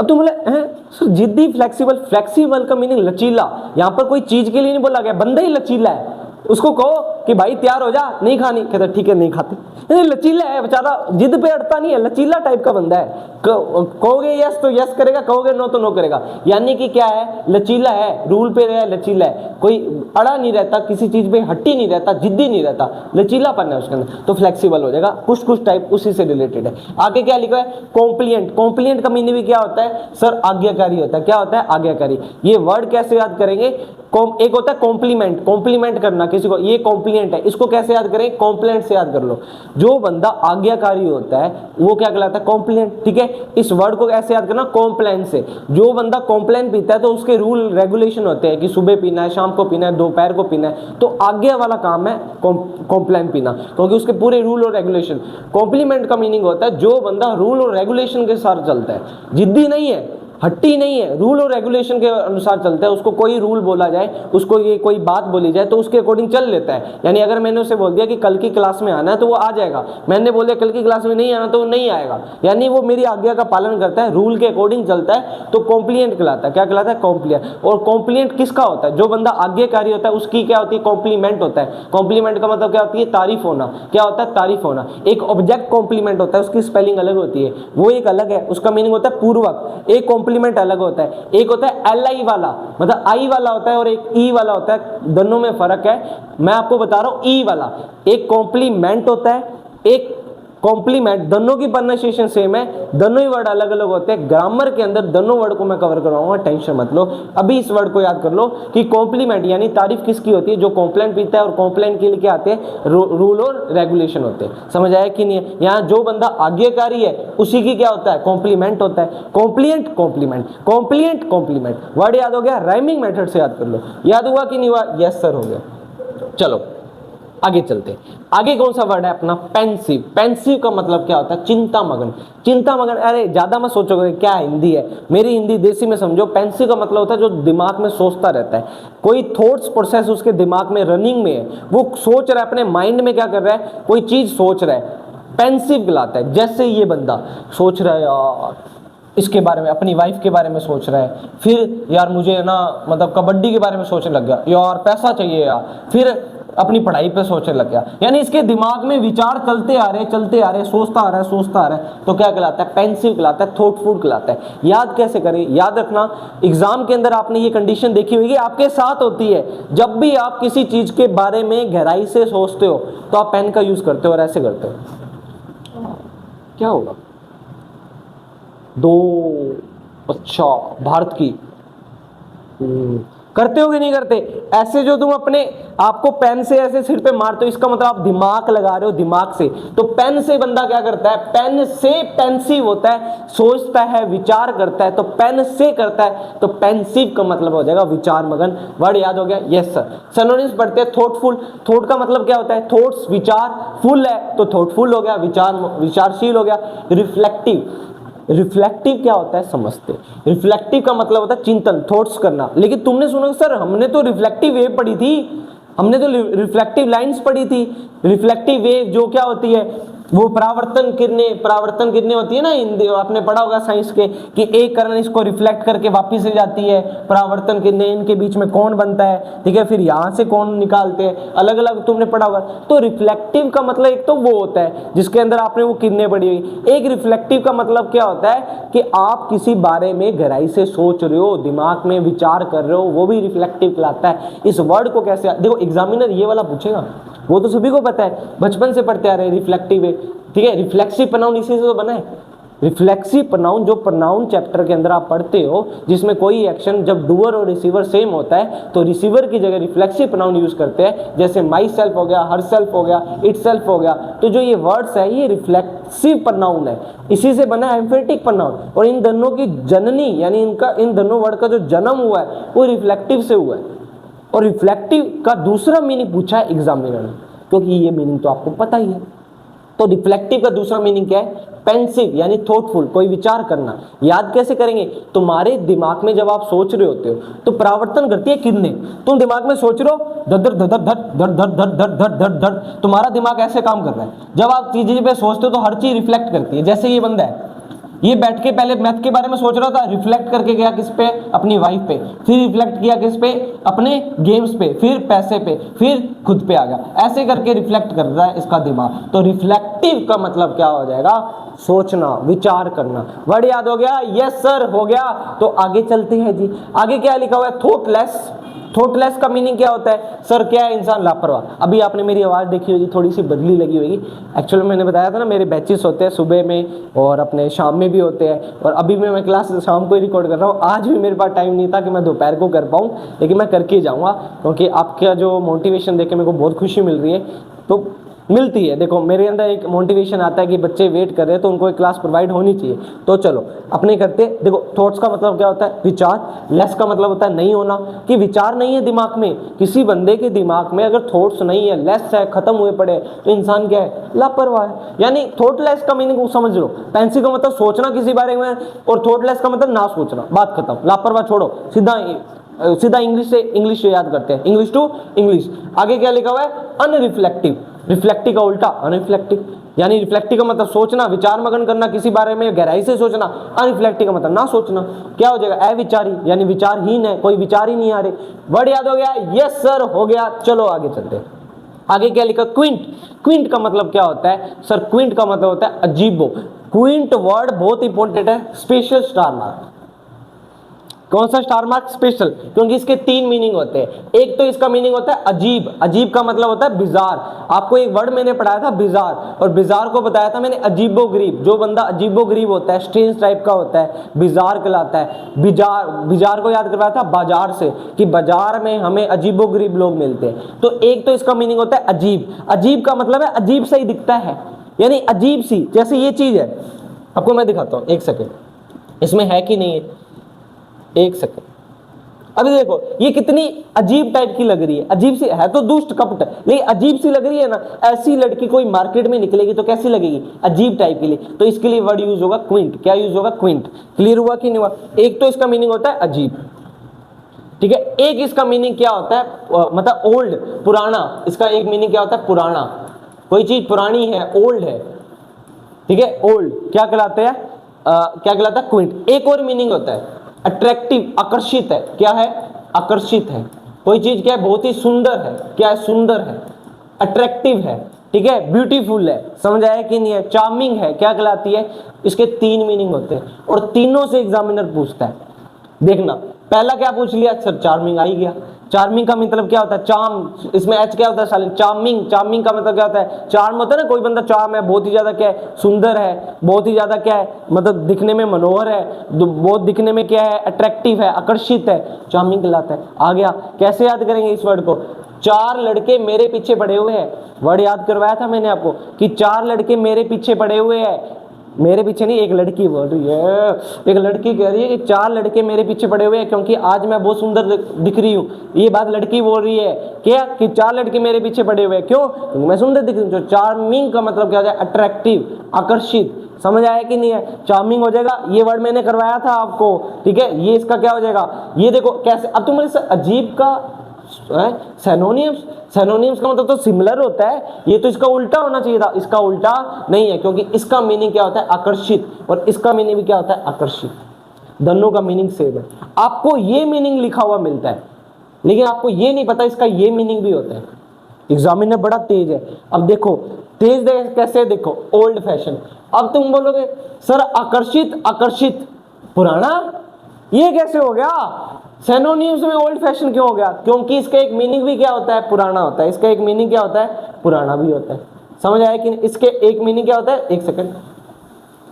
अब तुम बोले हैं सर जिद्दी फ्लेक्सिबल, फ्लेक्सिबल का मीनिंग लचीला। यहाँ पर कोई चीज के लिए नहीं बोला गया, बंदा ही लचीला है। उसको कहो कि भाई तैयार हो जा, नहीं खानी, कहते ठीक है नहीं खाते, लचीला है बेचारा, जिद पे अड़ता नहीं है, लचीला टाइप का बंदा है। कहोगे यस तो यस करेगा, कहोगे नो तो नो करेगा, यानी कि क्या है, लचीला है, रूल पे रहे, लचीला है, कोई अड़ा नहीं रहता, किसी चीज पे हट्टी नहीं रहता, जिद्दी नहीं रहता, लचीलापन है उसके अंदर, तो फ्लेक्सिबल हो जाएगा। कुछ कुछ टाइप उसी से रिलेटेड है। आगे क्या लिखा है, कॉम्प्लिएंट। कॉम्प्लिएंट का मीनिंग भी क्या होता है सर, आज्ञाकारी होता है। क्या होता है, आज्ञाकारी। ये वर्ड कैसे याद करेंगे, एक होता है कॉम्प्लीमेंट, कॉम्प्लीमेंट करना किसी को, ये कॉम्प्लिएंट है, इसको कैसे याद करें, कॉम्प्लेंट से याद कर लो। जो बंदा आज्ञाकारी होता है वो क्या कहलाता है, कॉम्प्लिएंट, ठीक है। इस वर्ड को कैसे याद करना, कॉम्प्लेन से। जो बंदा कॉम्प्लेन पीता है तो उसके रूल रेगुलेशन होते हैं कि सुबह पीना है, शाम को पीना है, दोपहर को पीना है, तो आज्ञा वाला काम है कॉम्प्लेन पीना, क्योंकि उसके पूरे रूल और रेगुलेशन। कॉम्प्लीमेंट का मीनिंग होता है जो बंदा रूल और रेगुलेशन के साथ चलता है, जिद्दी नहीं है, हट्टी नहीं है, रूल और रेगुलेशन के अनुसार चलता है। उसको कोई रूल बोला जाए, उसको ये कोई बात बोली जाए तो उसके अकॉर्डिंग चल लेता है। यानी अगर मैंने उसे बोल दिया कि कल की क्लास में आना है तो वो आ जाएगा, मैंने बोल दिया कल की क्लास में नहीं आना तो वो नहीं आएगा, यानी वो मेरी आज्ञा का पालन करता है, रूल के अकॉर्डिंग चलता है, तो कॉम्प्लिएंट कहलाता है। क्या कहलाता है, कॉम्प्लिएंट। और कॉम्प्लिएंट किसका होता है, जो बंदा आज्ञाकारी होता है उसकी क्या होती है, कॉम्प्लीमेंट होता है। कॉम्प्लीमेंट का मतलब क्या होती है, तारीफ होना। क्या होता है, तारीफ होना। एक ऑब्जेक्ट कॉम्प्लीमेंट होता है, उसकी स्पेलिंग अलग होती है, वो एक अलग है, उसका मीनिंग होता है पूर्वक। एक कॉम्प्लीमेंट अलग होता है, एक होता है LI वाला, मतलब आई वाला होता है, और एक ई वाला होता है, दोनों में फर्क है। मैं आपको बता रहा हूं ई वाला, एक कॉम्प्लीमेंट होता है, एक कॉम्प्लीमेंट, दोनों की प्रोनाउंसिएशन सेम है, दोनों ही वर्ड अलग अलग होते हैं। ग्रामर के अंदर दोनों वर्ड को मैं कवर करवाऊंगा, टेंशन मत लो। अभी इस वर्ड को याद कर लो कि कॉम्प्लीमेंट यानी तारीफ किसकी होती है, जो कॉम्प्लेंट पीता है, और कॉम्प्लेंट के लिए क्या आते हैं, रूल और रेगुलेशन होते हैं। समझ आया कि नहीं है? यहाँ जो बंदा आज्ञाकारी है उसी की क्या होता है, कॉम्प्लीमेंट होता है। Compliant complement, compliant complement. Word याद हो गया, राइमिंग मेथड से याद कर लो। याद हुआ कि नहीं हुआ? यस सर, हो गया। चलो आगे चलते हैं। आगे कौन सा वर्ड है अपना, पेंसिव। पेंसिव का मतलब क्या होता है, चिंता मगन। चिंता मगन, अरे ज्यादा मत सोचोगे क्या हिंदी है, मेरी हिंदी देसी में समझो। पेंसिव का मतलब होता है जो दिमाग में सोचता रहता है, कोई थॉट्स प्रोसेस उसके दिमाग में रनिंग में है, वो सोच रहा है, अपने माइंड में क्या कर रहा है, कोई चीज सोच रहा है, पेंसिव कहलाता है। जैसे ये बंदा सोच रहा है यार इसके बारे में, अपनी वाइफ के बारे में सोच रहा है, फिर यार मुझे ना मतलब कबड्डी के बारे में सोचने लग गया, यार पैसा चाहिए यार, फिर अपनी पढ़ाई पे सोचने लग गया। यानी इसके दिमाग में विचार चलते आ रहे, सोचता आ रहा है, तो क्या कहलाता है, पेंसिव कहलाता है, थॉटफुल कहलाता है। याद कैसे करें, याद रखना एग्जाम के अंदर आपने ये कंडीशन देखी होगी, आपके साथ होती है। जब भी आप किसी चीज के बारे में गहराई से सोचते हो तो आप पेन का यूज करते हो और ऐसे करते हो। क्या होगा, दो, अच्छा भारत की करते हो कि नहीं करते? ऐसे जो तुम अपने आपको पेन से ऐसे सिर पे मारते हो, इसका मतलब आप दिमाग लगा रहे हो, दिमाग से। तो पेन से बंदा क्या करता है, पेन से पेंसिव होता है, सोचता है, विचार करता है, तो पेन से करता है, तो पेंसिव का मतलब हो जाएगा विचार मगन। वर्ड याद हो गया? Yes sir. सिनोनिम्स पढ़ते हैं, थॉटफुल। थॉट का मतलब क्या होता है, थॉट्स, विचार, फुल है तो थॉटफुल हो गया, विचारशील हो गया। रिफ्लेक्टिव, रिफ्लेक्टिव क्या होता है, समझते। रिफ्लेक्टिव का मतलब होता है चिंतन, थॉट्स करना। लेकिन तुमने सुना सर हमने तो रिफ्लेक्टिव वेव पढ़ी थी, हमने तो रिफ्लेक्टिव लाइंस पढ़ी थी। रिफ्लेक्टिव वेव जो क्या होती है, वो परावर्तन किरणें होती है ना, आपने पढ़ा होगा साइंस के कि एक किरण इसको रिफ्लेक्ट करके वापस से जाती है, परावर्तन किरणें, इनके बीच में कौन बनता है, ठीक है, फिर यहाँ से कौन निकालते हैं, अलग अलग तुमने पढ़ा होगा। तो रिफ्लेक्टिव का मतलब एक तो वो होता है जिसके अंदर आपने वो किरणें पढ़ी हुई। एक रिफ्लेक्टिव का मतलब क्या होता है कि आप किसी बारे में गहराई से सोच रहे हो, दिमाग में विचार कर रहे हो, वो भी रिफ्लेक्टिव कहलाता है। इस वर्ड को कैसे, देखो एग्जामिनर ये वाला पूछेगा, वो तो सभी को पता है, बचपन से पढ़ते आ रहे हैं रिफ्लेक्टिव है, ठीक है। रिफ्लेक्सिव प्रोनाउन इसी से तो बना है। रिफ्लेक्सिव प्रोनाउन जो प्रोनाउन चैप्टर के अंदर आप पढ़ते हो, जिसमें कोई एक्शन जब डूअर और रिसीवर सेम होता है तो रिसीवर की जगह रिफ्लेक्सिव प्रोनाउन यूज करते हैं। जैसे माई सेल्फ हो गया, हर सेल्फ हो गया, इट सेल्फ हो गया। तो जो ये वर्ड्स है ये रिफ्लेक्सिव प्रोनाउन है, इसी से बना है एम्फेटिक प्रोनाउन। और इन दोनों की जननी यानी इन दोनों वर्ड का जो जन्म हुआ है वो रिफ्लेक्टिव से हुआ है। और रिफ्लेक्टिव का दूसरा मीनिंग पूछा है एग्जामिनर ने, क्योंकि ये मीनिंग तो आपको पता ही है। तो रिफ्लेक्टिव का दूसरा मीनिंग क्या है, पेंसिव यानी थॉटफुल, कोई विचार करना। याद कैसे करेंगे, तुम्हारे दिमाग में जब आप सोच रहे होते हो तो परावर्तन करती है किरणें। तुम दिमाग में सोच रहे हो, धड़ धड़ धड़ धड़ धड़ धड़ धड़ धड़ धड़ धड़ धड़, तुम्हारा दिमाग ऐसे काम कर रहा है। जब आप चीजें पे सोचते हो तो हर चीज रिफ्लेक्ट करती है। जैसे ये बंदा है, ये बैठ के पहले मैथ के बारे में सोच रहा था, रिफ्लेक्ट करके गया किस पे, अपनी वाइफ पे, फिर रिफ्लेक्ट किया किस पे, अपने गेम्स पे, फिर पैसे पे, फिर खुद पे आ गया। ऐसे करके रिफ्लेक्ट कर रहा है इसका दिमाग। तो रिफ्लेक्टिव का मतलब क्या हो जाएगा, सोचना, विचार करना। वर्ड याद हो गया? यस सर, हो गया। तो आगे चलते हैं जी। आगे क्या लिखा हुआ है, थॉटलेस। थॉटलेस का मीनिंग क्या होता है, सर क्या है, इंसान लापरवाह। अभी आपने मेरी आवाज़ देखी होगी, थोड़ी सी बदली लगी होगी। एक्चुअली मैंने बताया था ना, मेरे बैचेस होते हैं सुबह में और अपने शाम में भी होते हैं। और अभी मैं क्लास शाम को ही रिकॉर्ड कर रहा हूँ। आज भी मेरे पास टाइम नहीं था कि मैं दोपहर को कर पाऊँ, लेकिन मैं करके ही जाऊँगा, क्योंकि आपका जो मोटिवेशन देख के मेरे को बहुत खुशी मिल रही है। तो मिलती है, देखो मेरे अंदर एक मोटिवेशन आता है कि बच्चे वेट कर रहे हैं तो उनको एक क्लास प्रोवाइड होनी चाहिए। तो चलो अपने करते। देखो थॉट्स का मतलब क्या होता है, विचार। लेस का मतलब होता है नहीं होना, कि विचार नहीं है दिमाग में। किसी बंदे के दिमाग में अगर थॉट्स नहीं है, लेस है, खत्म हुए पड़े, तो इंसान क्या है, लापरवाह है। यानी थॉटलेस का मीनिंग समझ लो। पेंसिव का मतलब सोचना किसी बारे में, और थॉटलेस का मतलब ना सोचना, बात खत्म। लापरवाह छोड़ो, सीधा इंग्लिश से याद करते हैं, इंग्लिश टू इंग्लिश। आगे क्या लिखा हुआ है, अनरिफ्लेक्टिव। रिफ्लेक्टिव का उल्टा अनरिफ्लेक्टिव। यानी रिफ्लेक्टिव का मतलब सोचना, विचार मगन करना, किसी बारे में गहराई से सोचना। अनरिफ्लेक्टिव का मतलब ना सोचना। क्या हो जाएगा, अविचारी यानी विचारहीन है, कोई विचार ही नहीं आ रहे। वर्ड याद हो गया? यस सर, हो गया। चलो आगे चलते हैं। आगे क्या लिखा, क्विंट। क्विंट का मतलब क्या होता है सर, क्विंट का मतलब होता है अजीबो। क्विंट वर्ड बहुत इंपॉर्टेंट है, स्पेशल स्टार मार्क। कौन सा स्टार मार्क? स्पेशल, क्योंकि इसके 3 मीनिंग होते हैं। एक तो इसका मीनिंग होता है अजीब, अजीब का मतलब होता है बिजार। आपको एक वर्ड मैंने पढ़ाया था बिजार, और बिजार को बताया था मैंने अजीबो गरीब। जो बंदा अजीबो गरीब होता है, स्ट्रेंज टाइप का होता है, बिजार कहलाता है। बिजार, बिजार को याद करवाया था बाजार से, कि बाजार में हमें अजीबो गरीब लोग मिलते हैं। तो एक तो इसका मीनिंग होता है अजीब, अजीब का मतलब है अजीब सा ही दिखता है, यानी अजीब सी, जैसे ये चीज है। आपको मैं दिखाता हूं, एक सेकेंड, इसमें है कि नहीं है, एक सेकेंड। अभी देखो ये कितनी अजीब टाइप की लग रही है, अजीब सी है तो दुष्ट कपट, लेकिन अजीब सी लग रही है ना। ऐसी लड़की कोई मार्केट में निकलेगी तो कैसी लगेगी? अजीब टाइप के लिए। तो इसके लिए वर्ड यूज होगा क्विंट। क्या यूज होगा? क्विंट। क्लियर हुआ कि नहीं हुआ? एक तो इसका मीनिंग होता है अजीब, ठीक है। एक इसका मीनिंग क्या होता है, मतलब ओल्ड, पुराना। इसका एक मीनिंग क्या होता है? पुराना। कोई चीज पुरानी है, ओल्ड है, ठीक है। ओल्ड क्या कहलाते हैं? क्या कहलाता है? क्विंट। एक और मीनिंग होता है अट्रैक्टिव, आकर्षित है। क्या है? आकर्षित है। कोई चीज क्या है? बहुत ही सुंदर है। क्या है? सुंदर है, अट्रैक्टिव है, ठीक है, ब्यूटीफुल है। समझ आया कि नहीं है? चार्मिंग है। क्या कहलाती है? इसके 3 मीनिंग होते हैं और तीनों से एग्जामिनर पूछता है। देखना, पहला क्या पूछ लिया? सर चार्मिंग आ ही गया। चार्मिंग का मतलब क्या होता है? चार्म, इसमें एच क्या होता है? सालिन चार्मिंग। चार्मिंग का मतलब क्या होता है? चार्म होता है ना, कोई बंदा चार्म है, बहुत ही ज्यादा क्या है? सुंदर है, बहुत ही ज्यादा क्या है? मतलब दिखने में मनोहर है, बहुत दिखने में क्या है? अट्रैक्टिव है, आकर्षित है, चार्मिंग कहलाता है। आ गया। कैसे याद करेंगे इस वर्ड को? 4 लड़के मेरे पीछे पड़े हुए हैं। वर्ड याद करवाया था मैंने आपको कि 4 लड़के मेरे पीछे पड़े हुए हैं। मेरे पीछे नहीं, एक लड़की बोल रही है, एक लड़की कह रही है कि 4 लड़के मेरे पीछे पड़े हुए हैं क्योंकि आज मैं बहुत सुंदर दिख रही हूँ। ये बात लड़की बोल रही है क्या? कि 4 लड़के मेरे पीछे पड़े हुए हैं। क्यों? क्योंकि मैं सुंदर दिख रही हूँ। तो चार्मिंग का मतलब क्या हो जाए? अट्रैक्टिव, आकर्षित। समझ आया कि नहीं है? चार्मिंग हो जाएगा। ये वर्ड मैंने करवाया था आपको, ठीक है। ये इसका क्या हो जाएगा? ये देखो कैसे। अब तुम मेरे अजीब का सैनोनियम्स, सैनोनियम्स का मतलब तो सिमिलर होता है। ये तो इसका उल्टा होना चाहिए था, इसका उल्टा नहीं है, क्योंकि इसका मीनिंग क्या होता है? आकर्षित, और इसका मीनिंग भी क्या होता है? आकर्षित। दोनों का मीनिंग सेम है। आपको ये मीनिंग लिखा हुआ मिलता है, लेकिन आपको ये नहीं पता इसका ये मीनिंग भी होता है। एग्जामिनर बड़ा तेज है। अब देखो तेज कैसे? देखो ओल्ड फैशन। अब तुम बोलोगे सर आकर्षित, आकर्षित पुराना, ये कैसे हो गया? सिनोनिम्स में ओल्ड फैशन क्यों हो गया? क्योंकि इसका एक मीनिंग भी क्या होता है? पुराना होता है। इसका एक मीनिंग क्या होता है? पुराना भी होता है। समझ आया कि इसके एक मीनिंग क्या होता है? एक सेकंड,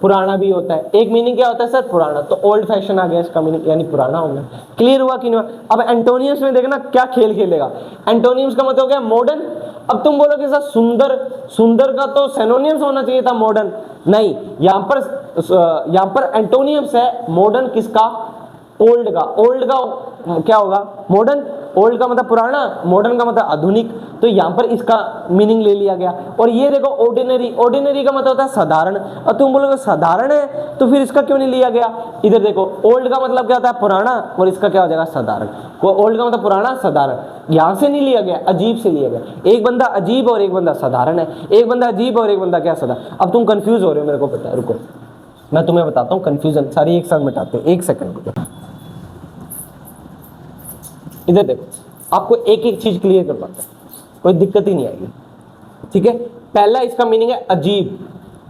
पुराना भी होता है। एक मीनिंग क्या होता है सर? पुराना। तो ओल्ड फैशन आ गया इसका मीनिंग, यानी पुराना हो गया। क्लियर हुआ कि नहीं हुआ? अब एंटोनियम्स में देखना क्या खेल खेलेगा। एंटोनियम्स का मतलब हो गया मॉडर्न। अब तुम बोलोगे सर सुंदर, सुंदर का तो सिनोनिम्स होना चाहिए था मॉडर्न। नहीं, यहां पर एंटोनियम्स है मॉडर्न किसका? ओल्ड का। ओल्ड का क्या होगा? मॉडर्न। ओल्ड का मतलब पुराना, मॉडर्न का मतलब आधुनिक। तो यहां पर इसका मीनिंग ले लिया गया। और ये देखो ऑर्डिनरी, ऑर्डिनरी का मतलब होता है साधारण। और तुम बोलोगे साधारण है तो फिर इसका क्यों नहीं लिया गया? इधर देखो ओल्ड का मतलब क्या होता है? पुराना, और इसका क्या हो जाएगा? साधारण। ओल्ड का मतलब पुराना, साधारण। यहां से नहीं लिया गया, अजीब से लिया गया। एक बंदा अजीब और एक बंदा साधारण है, एक बंदा अजीब और एक बंदा क्या? साधारण। अब तुम कंफ्यूज हो रहे हो, मेरे को पता है। रुको मैं तुम्हें बताता हूँ, कंफ्यूजन सारी एक साथ मिटाते हैं। एक सेकंड, इधर देखो, आपको एक एक चीज क्लियर कर पाता है, कोई दिक्कत ही नहीं आएगी, ठीक है। पहला इसका मीनिंग है अजीब।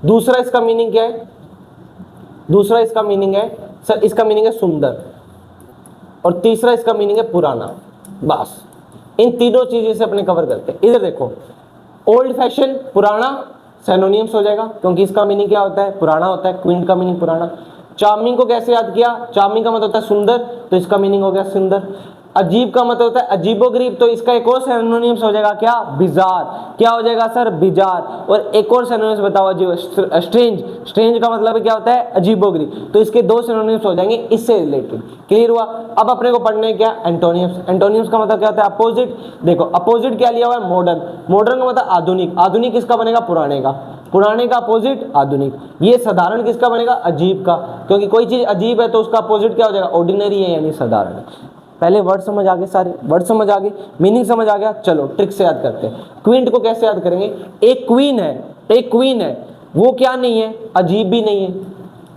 दूसरा इसका मीनिंग क्या है? दूसरा इसका मीनिंग है सर, इसका मीनिंग है सुंदर। और तीसरा इसका मीनिंग है पुराना। बस इन तीनों चीजें से अपने कवर करते हैं। इधर देखो ओल्ड फैशन, पुराना, सिनोनिम्स हो जाएगा क्योंकि इसका मीनिंग क्या होता है? पुराना होता है। क्वीन का मीनिंग पुराना। चार्मिंग को कैसे याद किया? चार्मिंग का मतलब होता है सुंदर, तो इसका मीनिंग हो गया सुंदर। अजीब का मतलब होता है अजीबोगरीब, तो इसका एक और सिनोनिम्स हो जाएगा क्या? बिजार। क्या हो जाएगा सर? बिजार। और एक और सिनोनिम्स बताओ, अजीब। स्ट्रेंज। स्ट्रेंज का मतलब क्या होता है? अजीबोगरीब। तो इसके 2 सिनोनिम्स हो जाएंगे इससे रिलेटेड। क्लियर हुआ? अब अपने को पढ़ने क्या? एंटोनिम्स। एंटोनिम्स का मतलब क्या होता है? अपोजिट। देखो अपोजिट क्या लिया हुआ है? मॉडर्न। मॉडर्न का मतलब आधुनिक। आधुनिक किसका बनेगा? पुराने का। पुराने का अपोजिट आधुनिक। ये साधारण किसका बनेगा? अजीब का। क्योंकि कोई चीज अजीब है तो उसका अपोजिट क्या हो जाएगा? ऑर्डिनरी है, यानी साधारण। पहले वर्ड समझ आ गए, सारे वर्ड समझ आ गए, मीनिंग समझ आ गया। चलो ट्रिक से याद करते हैं। क्वीन को कैसे याद करेंगे? एक क्वीन है, एक क्वीन है, वो क्या नहीं है? अजीब भी नहीं है,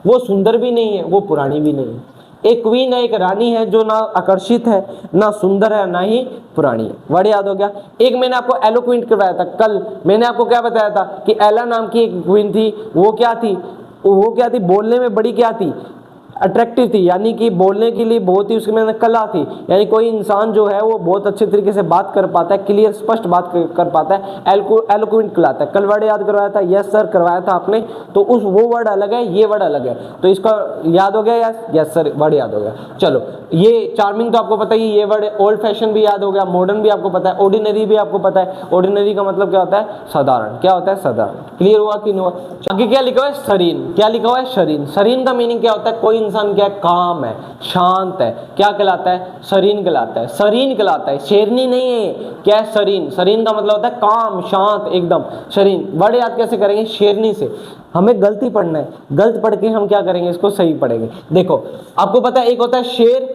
वो सुंदर भी नहीं है, वो पुरानी भी नहीं है। एक क्वीन है, एक रानी है जो ना आकर्षित है, ना सुंदर है, ना ही पुरानी है। वर्ड याद हो गया। एक मैंने आपको एलोक्विंट करवाया था कल। मैंने आपको क्या बताया था कि एला नाम की एक क्वीन थी। वो क्या थी? वो क्या थी? बोलने में बड़ी क्या थी? अट्रैक्टिव थी, यानी कि बोलने के लिए बहुत ही उसके में कला थी, यानी कोई इंसान जो है वो बहुत अच्छे तरीके से बात कर पाता है, क्लियर स्पष्ट बात कर पाता है, एलोक्वेंट कहलाता है। कल वर्ड याद करवाया था, यस सर करवाया था आपने, तो उस वो वर्ड अलग है, ये वर्ड अलग है, तो इसका याद हो गया, यस सर वर्ड याद हो गया। चलो ये चार्मिंग तो आपको पता ही, ये वर्ड ओल्ड फैशन भी याद हो गया, मॉडर्न भी आपको पता है, ऑर्डिनरी भी आपको पता है। ऑर्डिनरी का मतलब क्या होता है? साधारण। क्या होता है? साधारण। क्लियर हुआ कि नहीं हुआ? आगे क्या लिखा हुआ है? शरीन। क्या लिखा हुआ है? शरीन। शरीन का मीनिंग क्या होता है? कोई इंसान क्या है? काम है, शांत है, क्या कहलाता है? शरीन कहलाता है। शरीन कहलाता है, शेरनी नहीं है। क्या है? शरीन। शरीन का मतलब होता है काम, शांत एकदम। शरीन वर्ड याद कैसे करेंगे? शेरनी से। हमें गलती पढ़ना है, गलत पढ़ के हम क्या करेंगे? इसको सही पढ़ेंगे। देखो आपको पता है एक होता है शेर,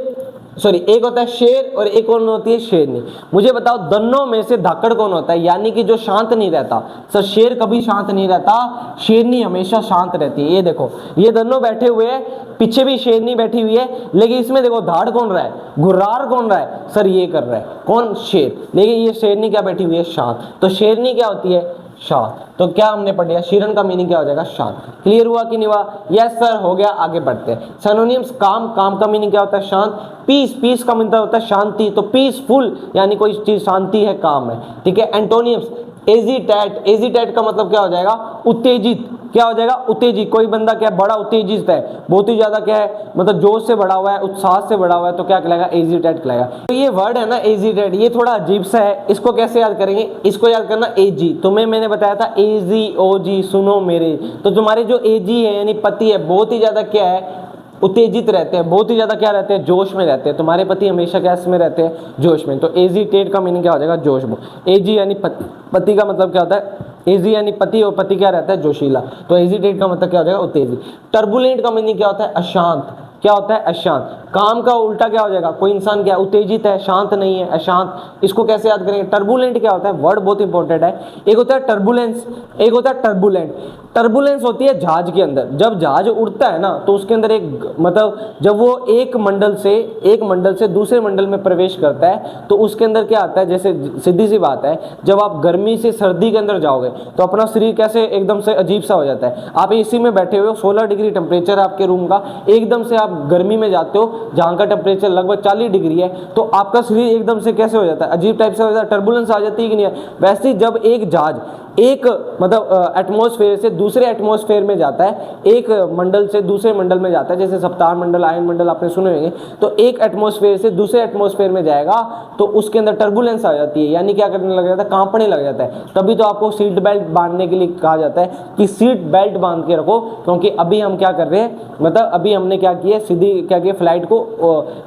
सॉरी एक होता है शेर और एक कौन होती है? शेरनी। मुझे बताओ दोनों में से धाकड़ कौन होता है, यानी कि जो शांत नहीं रहता? सर शेर कभी शांत नहीं रहता, शेरनी हमेशा शांत रहती है। ये देखो ये दोनों बैठे हुए हैं, पीछे भी शेरनी बैठी हुई है, लेकिन इसमें देखो धाड़ कौन रहा है? घुर्रार कौन रहा है? सर ये कर रहा है कौन? शेर। लेकिन ये शेरनी क्या बैठी हुई है? शांत। तो शेरनी क्या होती है? शांत। तो क्या हमने पढ़ लिया? शेरन का मीनिंग क्या हो जाएगा? शांत। क्लियर हुआ कि नहीं हुआ? यस सर हो गया। आगे बढ़ते हैं। सिनोनिम्स काम, काम का मीनिंग क्या होता है? शांत। पीस, पीस का मतलब होता है शांति, तो पीसफुल यानी कोई चीज शांति है, काम है, ठीक है। एंटोनिम्स एजिटेट, एजिटेट का मतलब क्या हो जाएगा? उत्तेजित। क्या हो जाएगा? उत्तेजित। कोई बंदा क्या बड़ा उत्तेजित है, बहुत ही ज्यादा क्या है मतलब जोश से बढ़ा हुआ है, उत्साह से बढ़ा हुआ है, तो क्या कहलाएगा? एजिटेट कहलाएगा। तो ये वर्ड है ना एजिटेट, ये थोड़ा अजीब सा है, इसको कैसे याद करेंगे? इसको याद करना एजी। तुम्हें मैंने बताया था एजी ओजी सुनो मेरे, तो तुम्हारे जो एजी है यानी पति है, बहुत ही ज्यादा क्या है? उत्तेजित रहते हैं, बहुत ही ज्यादा क्या रहते हैं? जोश में रहते हैं। तुम्हारे पति हमेशा क्या में रहते हैं? जोश में। तो एजिटेट का मीनिंग क्या हो जाएगा? जोश में। एजी यानी पति, पति का मतलब क्या होता है? एजी यानी पति, और पति क्या रहता है? जोशीला। तो एजिटेट का मतलब क्या हो जाएगा? उत्तेजित। टर्बुलेंट का मीनिंग क्या होता है? अशांत। क्या होता है? अशांत। काम का उल्टा क्या हो जाएगा? कोई इंसान क्या उत्तेजित है, शांत नहीं है, अशांत। इसको कैसे याद करेंगे? टर्बुलेंट क्या होता है? वर्ड बहुत इंपॉर्टेंट है। एक होता है टर्बुलेंस, एक होता है टर्बुलेंट। टर्बुलेंस होती है जहाज के अंदर, जब जहाज उड़ता है ना तो उसके अंदर एक मतलब जब वो एक मंडल से दूसरे मंडल में प्रवेश करता है तो उसके अंदर क्या आता है? जैसे सीधी सी बात है, जब आप गर्मी से सर्दी के अंदर जाओगे तो अपना शरीर कैसे एकदम से अजीब सा हो जाता है। आप एसी में बैठे हुए हो, 16 डिग्री टेम्परेचर आपके रूम का, एकदम से आप गर्मी में जाते हो जहाँ का टेम्परेचर लगभग 40 डिग्री है, तो आपका शरीर एकदम से कैसे हो जाता है? अजीब टाइप से हो जाता है, टर्बुलेंस आ जाती है कि नहीं है? वैसे ही जब एक जहाज एक मतलब एटमॉस्फेयर से दूसरे एटमॉस्फेयर में जाता है, एक मंडल से दूसरे मंडल में जाता है, जैसे सप्ताह मंडल, आयन मंडल आपने सुने होंगे, तो एक एटमॉस्फेयर से दूसरे एटमॉस्फेयर में जाएगा तो उसके अंदर टर्बुलेंस आ जाती है, यानी क्या करने लग जाता है? कांपने लग जाता है। तभी तो आपको सीट बेल्ट बांधने के लिए कहा जाता है कि सीट बेल्ट बांध के रखो, क्योंकि अभी हम क्या कर रहे हैं, मतलब अभी हमने क्या किया, सीधी क्या किया, फ्लाइट को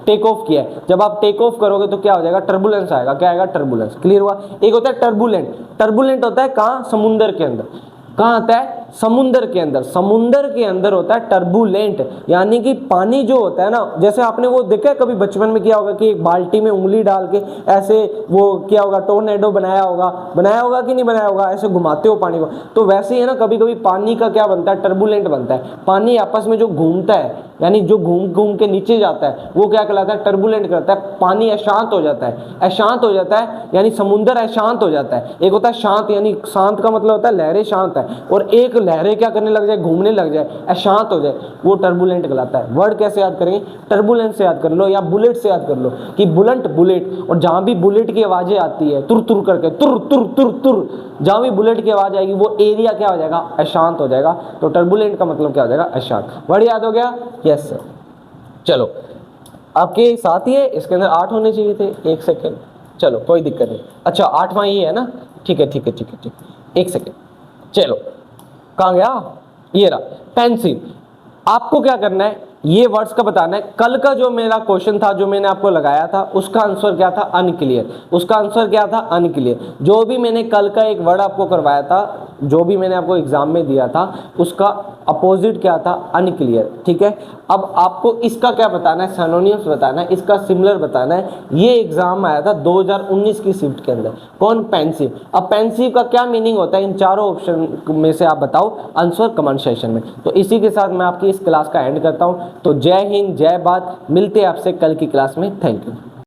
टेक ऑफ किया है। जब आप टेक ऑफ करोगे तो क्या हो जाएगा? टर्बुलेंस आएगा। क्या आएगा? टर्बुलेंस। क्लियर हुआ? एक होता है टर्बुलेंट। टर्बुलेंट होता है कहाँ? समुद्र के अंदर। कहाँ आता है? समुद्र के अंदर। समुद्र के अंदर होता है टर्बुलेंट, यानी कि पानी जो होता है ना, जैसे आपने वो देखा है कभी बचपन में किया होगा कि एक बाल्टी में उंगली डाल के ऐसे वो क्या होगा, टोर्नेडो बनाया होगा कि नहीं बनाया होगा, ऐसे घुमाते हो पानी को, तो वैसे ही है ना, कभी कभी पानी का क्या बनता है? टर्बुलेंट बनता है। पानी आपस में जो घूमता है, यानी जो घूम घूम के नीचे जाता है, वो क्या कहलाता है? टर्बुलेंट करता है। पानी अशांत हो जाता है, अशांत हो जाता है यानी समुद्र अशांत हो जाता है। एक होता है शांत, यानी शांत का मतलब होता है लहरें शांत है, और एक लहरें क्या करने लग जाए? घूमने लग जाए, अशांत हो जाए, वो टर्बुलेंट कहलाता है। वर्ड कैसे याद करेंगे? टर्बुलेंट से याद कर लो, या बुलेट से याद कर लो कि बुलंट बुलेट, और जहां भी बुलेट की आवाजें आती है तुर तुर करके, तुर तुर तुर तुर, जहां भी बुलेट की आवाज आएगी वो एरिया क्या हो जाएगा? अशांत हो जाएगा। तो टर्बुलेंट का मतलब क्या हो जाएगा? अशांत। वर्ड याद हो गया? Yes sir. चलो आपके साथ ही है, इसके अंदर 8 होने चाहिए थे। 1 सेकेंड, चलो कोई दिक्कत नहीं। अच्छा 8वां ही है ना? ठीक है ठीक है ठीक है ठीक, 1 सेकेंड। चलो कहाँ गया? ये रहा पेंसिल। आपको क्या करना है? ये वर्ड्स का बताना है। कल का जो मेरा क्वेश्चन था, जो मैंने आपको लगाया था, उसका आंसर क्या था? अनक्लियर। उसका आंसर क्या था? अनक्लियर। जो भी मैंने कल का एक वर्ड आपको करवाया था, जो भी मैंने आपको एग्जाम में दिया था, उसका अपोजिट क्या था? अनक्लियर। ठीक है, अब आपको इसका क्या बताना है? सिनोनिम्स बताना है, इसका सिमिलर बताना है। ये एग्जाम आया था 2019 की शिफ्ट के अंदर। कौन? पेंसिव। अब पेंसिव का क्या मीनिंग होता है? इन चारों ऑप्शन में से आप बताओ, आंसर कमेंट सेक्शन में। तो इसी के साथ मैं आपकी इस क्लास का एंड करता हूं। तो जय हिंद, जय भारत। मिलते हैं आपसे कल की क्लास में। Thank you.